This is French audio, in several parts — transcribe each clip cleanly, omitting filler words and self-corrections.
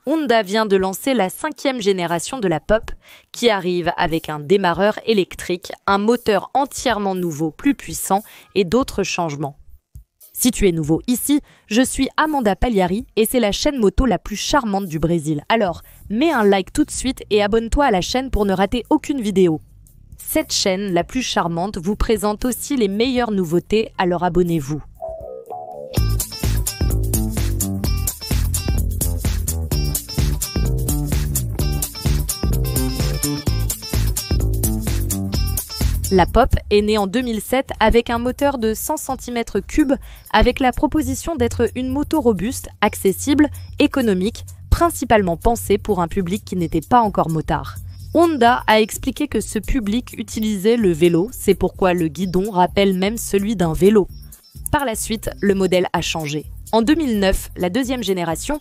Honda vient de lancer la 5e génération de la Pop, qui arrive avec un démarreur électrique, un moteur entièrement nouveau, plus puissant et d'autres changements. Si tu es nouveau ici, je suis Amanda Pagliari et c'est la chaîne moto la plus charmante du Brésil. Alors, mets un like tout de suite et abonne-toi à la chaîne pour ne rater aucune vidéo. Cette chaîne, la plus charmante, vous présente aussi les meilleures nouveautés, alors abonnez-vous. La Pop est née en 2007 avec un moteur de 100 cm3 avec la proposition d'être une moto robuste, accessible, économique, principalement pensée pour un public qui n'était pas encore motard. Honda a expliqué que ce public utilisait le vélo, c'est pourquoi le guidon rappelle même celui d'un vélo. Par la suite, le modèle a changé. En 2009, la 2e génération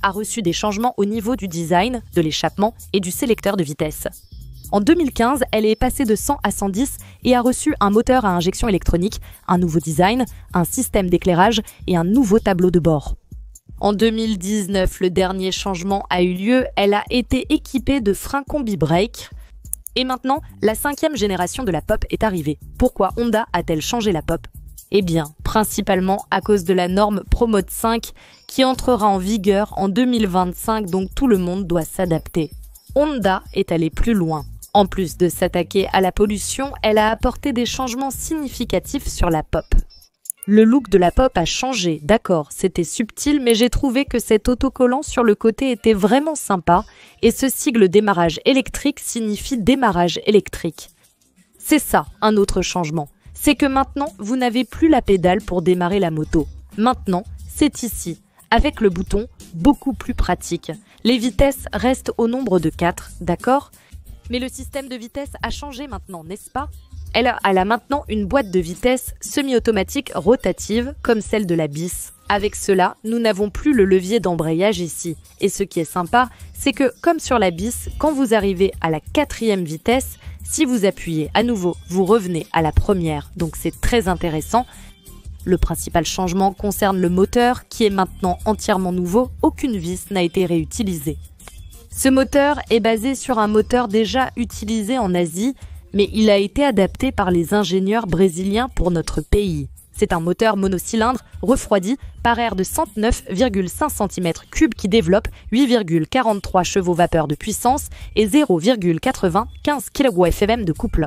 a reçu des changements au niveau du design, de l'échappement et du sélecteur de vitesse. En 2015, elle est passée de 100 à 110 et a reçu un moteur à injection électronique, un nouveau design, un système d'éclairage et un nouveau tableau de bord. En 2019, le dernier changement a eu lieu, elle a été équipée de freins combi brake. Et maintenant, la 5e génération de la Pop est arrivée. Pourquoi Honda a-t-elle changé la Pop ? Eh bien, principalement à cause de la norme ProMode 5 qui entrera en vigueur en 2025, donc tout le monde doit s'adapter. Honda est allée plus loin. En plus de s'attaquer à la pollution, elle a apporté des changements significatifs sur la Pop. Le look de la Pop a changé, d'accord, c'était subtil, mais j'ai trouvé que cet autocollant sur le côté était vraiment sympa et ce sigle démarrage électrique signifie démarrage électrique. C'est ça, un autre changement. C'est que maintenant, vous n'avez plus la pédale pour démarrer la moto. Maintenant, c'est ici, avec le bouton, beaucoup plus pratique. Les vitesses restent au nombre de 4, d'accord ? Mais le système de vitesse a changé maintenant, n'est-ce pas ? Elle a maintenant une boîte de vitesse semi-automatique rotative, comme celle de la bis. Avec cela, nous n'avons plus le levier d'embrayage ici. Et ce qui est sympa, c'est que, comme sur la bis, quand vous arrivez à la 4e vitesse, si vous appuyez à nouveau, vous revenez à la 1re. Donc c'est très intéressant. Le principal changement concerne le moteur, qui est maintenant entièrement nouveau. Aucune vis n'a été réutilisée. Ce moteur est basé sur un moteur déjà utilisé en Asie, mais il a été adapté par les ingénieurs brésiliens pour notre pays. C'est un moteur monocylindre refroidi par air de 109,5 cm3 qui développe 8,43 chevaux vapeur de puissance et 0,95 kgfm de couple.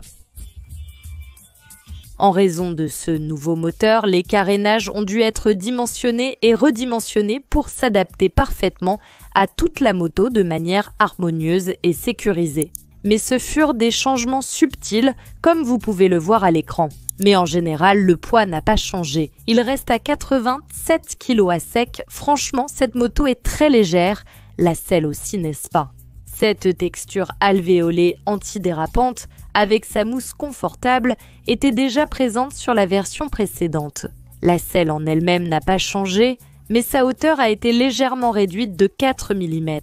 En raison de ce nouveau moteur, les carénages ont dû être dimensionnés et redimensionnés pour s'adapter parfaitement à toute la moto de manière harmonieuse et sécurisée. Mais ce furent des changements subtils, comme vous pouvez le voir à l'écran. Mais en général, le poids n'a pas changé. Il reste à 87 kg à sec. Franchement, cette moto est très légère. La selle aussi, n'est-ce pas ? Cette texture alvéolée antidérapante, avec sa mousse confortable, était déjà présente sur la version précédente. La selle en elle-même n'a pas changé, mais sa hauteur a été légèrement réduite de 4 mm.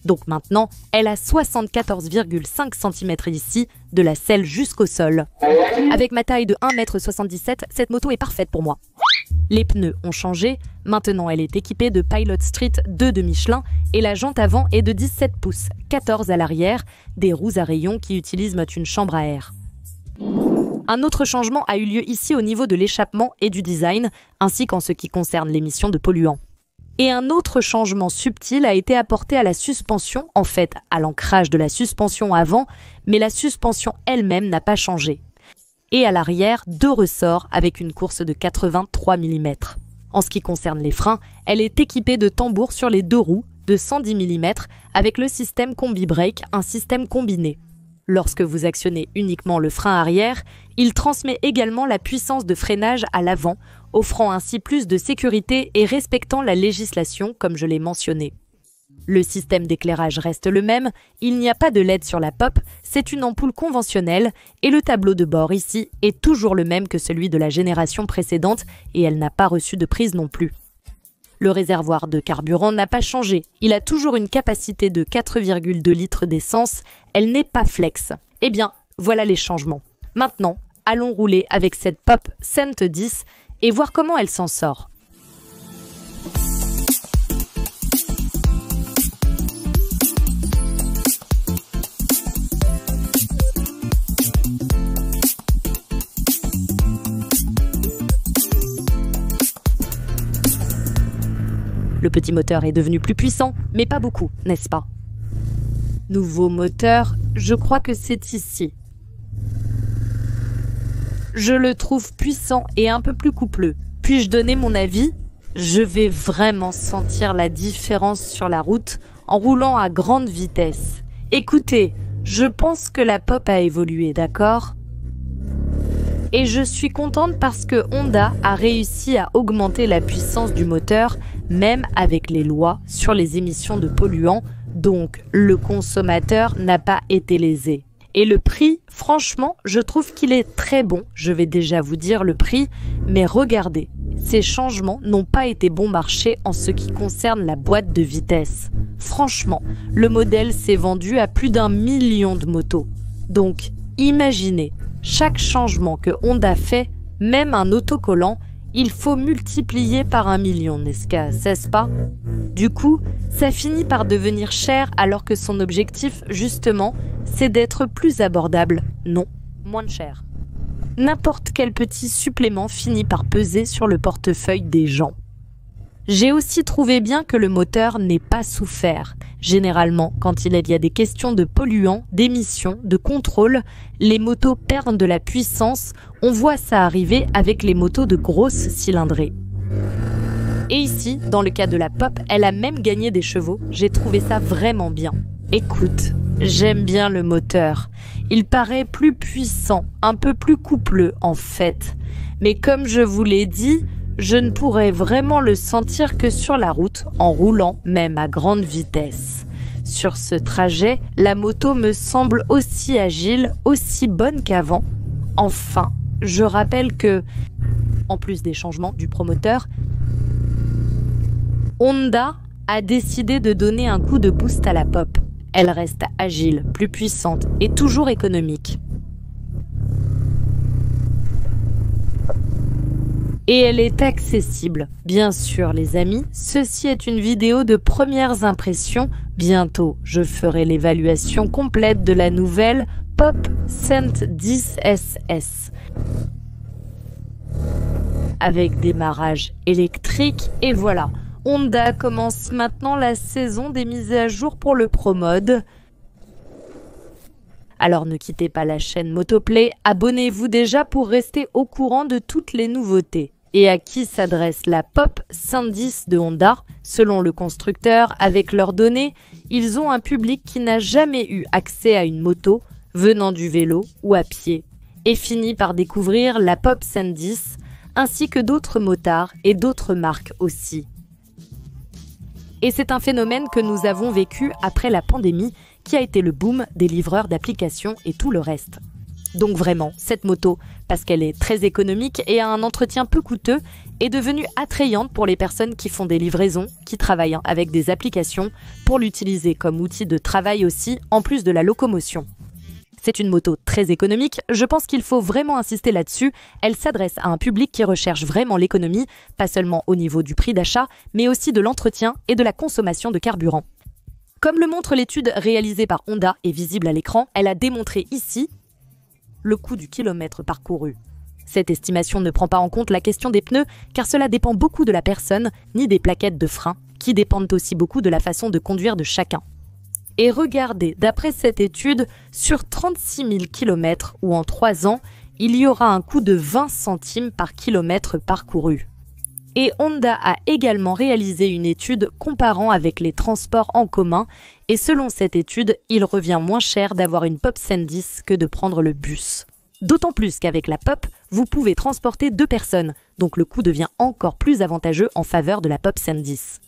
Donc maintenant, elle a 74,5 cm ici, de la selle jusqu'au sol. Avec ma taille de 1,77 m, cette moto est parfaite pour moi. Les pneus ont changé, maintenant elle est équipée de Pilot Street 2 de Michelin et la jante avant est de 17 pouces, 14 à l'arrière, des roues à rayons qui utilisent une chambre à air. Un autre changement a eu lieu ici au niveau de l'échappement et du design, ainsi qu'en ce qui concerne l'émission de polluants. Et un autre changement subtil a été apporté à la suspension, en fait à l'ancrage de la suspension avant, mais la suspension elle-même n'a pas changé. Et à l'arrière, 2 ressorts avec une course de 83 mm. En ce qui concerne les freins, elle est équipée de tambours sur les 2 roues de 110 mm avec le système Combi Brake, un système combiné. Lorsque vous actionnez uniquement le frein arrière, il transmet également la puissance de freinage à l'avant, offrant ainsi plus de sécurité et respectant la législation comme je l'ai mentionné. Le système d'éclairage reste le même, il n'y a pas de LED sur la Pop, c'est une ampoule conventionnelle et le tableau de bord ici est toujours le même que celui de la génération précédente et elle n'a pas reçu de prise non plus. Le réservoir de carburant n'a pas changé, il a toujours une capacité de 4,2 litres d'essence, elle n'est pas flex. Eh bien, voilà les changements. Maintenant, allons rouler avec cette Pop Cent 10 et voir comment elle s'en sort. petit moteur est devenu plus puissant, mais pas beaucoup, n'est-ce pas? Nouveau moteur, je crois que c'est ici. Je le trouve puissant et un peu plus coupleux. Puis-je donner mon avis? Je vais vraiment sentir la différence sur la route en roulant à grande vitesse. Écoutez, je pense que la pop a évolué, d'accord? Et je suis contente parce que Honda a réussi à augmenter la puissance du moteur, même avec les lois sur les émissions de polluants, donc le consommateur n'a pas été lésé. Et le prix, franchement, je trouve qu'il est très bon. Je vais déjà vous dire le prix, mais regardez, ces changements n'ont pas été bon marché en ce qui concerne la boîte de vitesse. Franchement, le modèle s'est vendu à plus d'1 million de motos. Donc, imaginez, chaque changement que Honda fait, même un autocollant, il faut multiplier par 1 million, n'est-ce pas? Du coup, ça finit par devenir cher alors que son objectif, justement, c'est d'être plus abordable. Non, moins cher. N'importe quel petit supplément finit par peser sur le portefeuille des gens. J'ai aussi trouvé bien que le moteur n'ait pas souffert. Généralement, quand il y a des questions de polluants, d'émissions, de contrôle, les motos perdent de la puissance. On voit ça arriver avec les motos de grosse cylindrée. Et ici, dans le cas de la pop, elle a même gagné des chevaux. J'ai trouvé ça vraiment bien. Écoute, j'aime bien le moteur. Il paraît plus puissant, un peu plus coupleux en fait. Mais comme je vous l'ai dit, je ne pourrais vraiment le sentir que sur la route, en roulant même à grande vitesse. Sur ce trajet, la moto me semble aussi agile, aussi bonne qu'avant. Enfin, je rappelle que, en plus des changements du promoteur, Honda a décidé de donner un coup de boost à la pop. Elle reste agile, plus puissante et toujours économique. Et elle est accessible. Bien sûr, les amis, ceci est une vidéo de premières impressions. Bientôt, je ferai l'évaluation complète de la nouvelle Pop Cent 10 SS. Avec démarrage électrique, et voilà. Honda commence maintenant la saison des mises à jour pour le Pro Mode. Alors ne quittez pas la chaîne Motoplay, abonnez-vous déjà pour rester au courant de toutes les nouveautés. Et à qui s'adresse la Pop 110 de Honda? Selon le constructeur, avec leurs données, ils ont un public qui n'a jamais eu accès à une moto, venant du vélo ou à pied, et finit par découvrir la Pop 110, ainsi que d'autres motards et d'autres marques aussi. Et c'est un phénomène que nous avons vécu après la pandémie, qui a été le boom des livreurs d'applications et tout le reste. Donc vraiment, cette moto, parce qu'elle est très économique et a un entretien peu coûteux, est devenue attrayante pour les personnes qui font des livraisons, qui travaillent avec des applications, pour l'utiliser comme outil de travail aussi, en plus de la locomotion. C'est une moto très économique, je pense qu'il faut vraiment insister là-dessus. Elle s'adresse à un public qui recherche vraiment l'économie, pas seulement au niveau du prix d'achat, mais aussi de l'entretien et de la consommation de carburant. Comme le montre l'étude réalisée par Honda et visible à l'écran, elle a démontré ici le coût du kilomètre parcouru. Cette estimation ne prend pas en compte la question des pneus, car cela dépend beaucoup de la personne, ni des plaquettes de frein, qui dépendent aussi beaucoup de la façon de conduire de chacun. Et regardez, d'après cette étude, sur 36 000 km ou en 3 ans, il y aura un coût de 20 centimes par kilomètre parcouru. Et Honda a également réalisé une étude comparant avec les transports en commun, et selon cette étude, il revient moins cher d'avoir une Pop 110 que de prendre le bus. D'autant plus qu'avec la Pop, vous pouvez transporter 2 personnes, donc le coût devient encore plus avantageux en faveur de la Pop 110.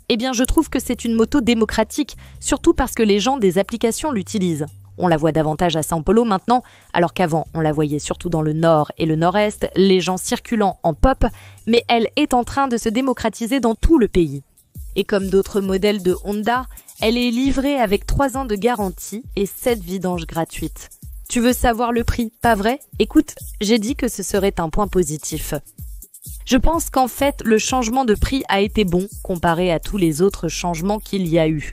Eh bien, je trouve que c'est une moto démocratique, surtout parce que les gens des applications l'utilisent. On la voit davantage à São Paulo maintenant, alors qu'avant, on la voyait surtout dans le nord et le nord-est, les gens circulant en pop, mais elle est en train de se démocratiser dans tout le pays. Et comme d'autres modèles de Honda, elle est livrée avec 3 ans de garantie et 7 vidanges gratuites. Tu veux savoir le prix, pas vrai? Écoute, j'ai dit que ce serait un point positif. Je pense qu'en fait, le changement de prix a été bon comparé à tous les autres changements qu'il y a eu.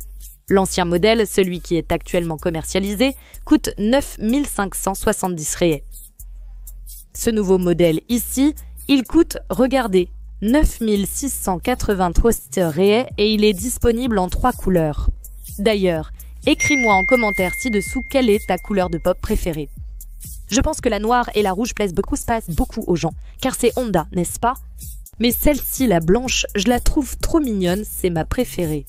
L'ancien modèle, celui qui est actuellement commercialisé, coûte 9 570 réais. Ce nouveau modèle ici, il coûte, regardez, 9683 raies et il est disponible en 3 couleurs. D'ailleurs, écris-moi en commentaire ci-dessous quelle est ta couleur de pop préférée. Je pense que la noire et la rouge plaisent beaucoup aux gens, car c'est Honda, n'est-ce pas? Mais celle-ci, la blanche, je la trouve trop mignonne, c'est ma préférée.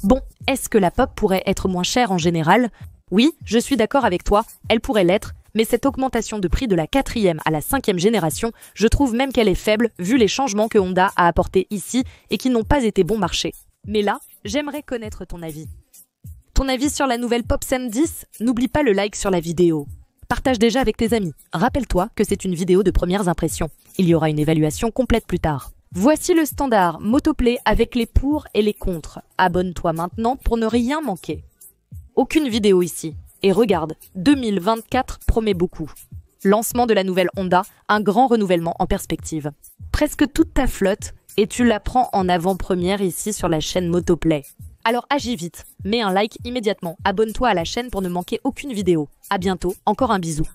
Bon, est-ce que la pop pourrait être moins chère en général? Oui, je suis d'accord avec toi, elle pourrait l'être, mais cette augmentation de prix de la 4e à la 5e génération, je trouve même qu'elle est faible vu les changements que Honda a apportés ici et qui n'ont pas été bon marché. Mais là, j'aimerais connaître ton avis. Ton avis sur la nouvelle PopSen 10? N'oublie pas le like sur la vidéo. Partage déjà avec tes amis. Rappelle-toi que c'est une vidéo de premières impressions. Il y aura une évaluation complète plus tard. Voici le standard Motoplay avec les pour et les contre. Abonne-toi maintenant pour ne rien manquer. Aucune vidéo ici. Et regarde, 2024 promet beaucoup. Lancement de la nouvelle Honda, un grand renouvellement en perspective. Presque toute ta flotte et tu la prends en avant-première ici sur la chaîne Motoplay. Alors agis vite, mets un like immédiatement, abonne-toi à la chaîne pour ne manquer aucune vidéo. À bientôt, encore un bisou.